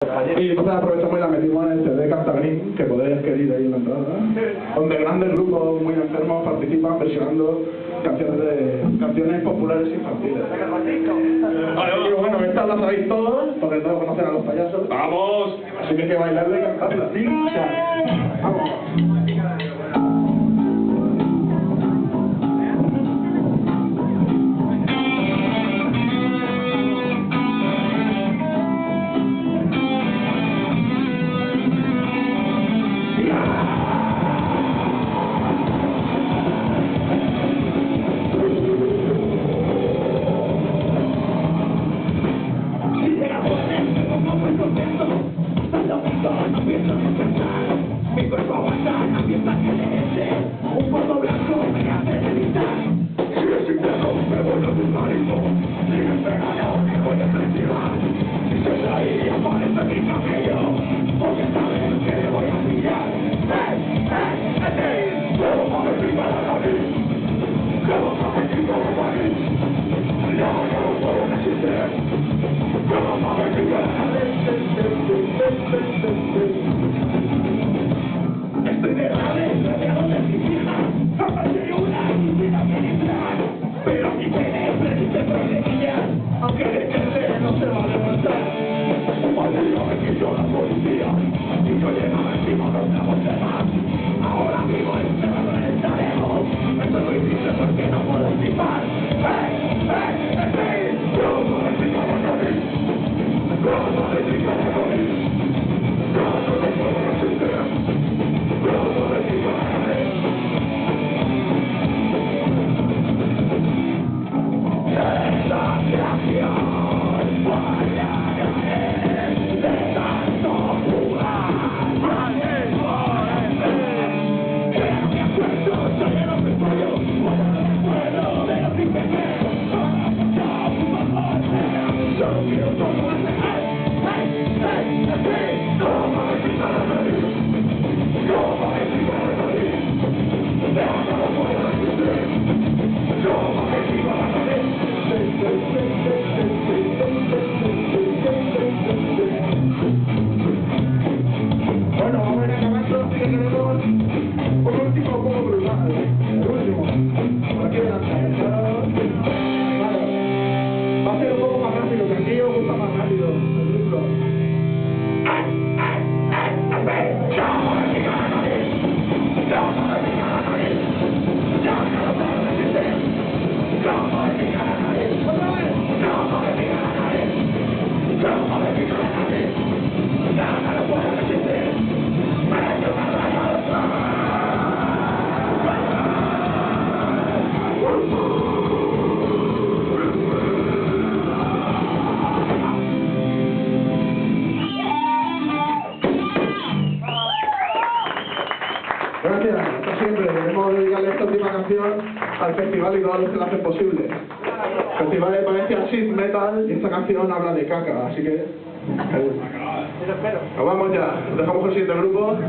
Y entonces aprovechamos y la metimos en el CD Cantagrín, que podéis adquirir ahí en la entrada, donde grandes grupos muy enfermos participan versionando canciones populares infantiles. Vale, bueno, estas las sabéis todos, porque todos conocen a los payasos. ¡Vamos! Así que hay que bailarle y cantarla. ¡Vamos! Mi cuerpo aguanta, empieza a quererse. Un polvo blanco me hace levitar. Si es interno, me voy a vulgarismo. Sigue pegado, me voy a festivar. Si se ahí, aparece mi cabello. Porque sabes que le voy a pillar. ¡Vamos a ver viva la nariz! ¡Vamos a ver viva la nariz! Ya no puedo resistir. ¡Vamos a ver viva la nariz! Estoy de rades, rodeado de mis hijas. Aparte una piscina militar. Pero mi pene resiste problemillas. Aunque de crecer no se va a levantar. Madre mía, me pilló la policía. Y yo llegaba encima de los cabos de más. Ahora vivo encerrado en el talego. Esto es muy triste porque no puedo estimar. ¡Vamos a explicar la nariz! ¡Vamos a explicar la nariz! ¡Ya no puedo resistir! Bueno, vamos a ir acabando, así que tenemos un último poco brutal. El último. Por aquí delante. Vale. Va a ser un poco más rápido, que aquí os gusta más rápido el disco. Gracias, hasta siempre. Queremos dedicarle esta última canción al festival y todos los que la hacen posible. El festival de Valencia Synth Metal y esta canción habla de caca, así que... Nos vamos ya, dejamos el siguiente grupo.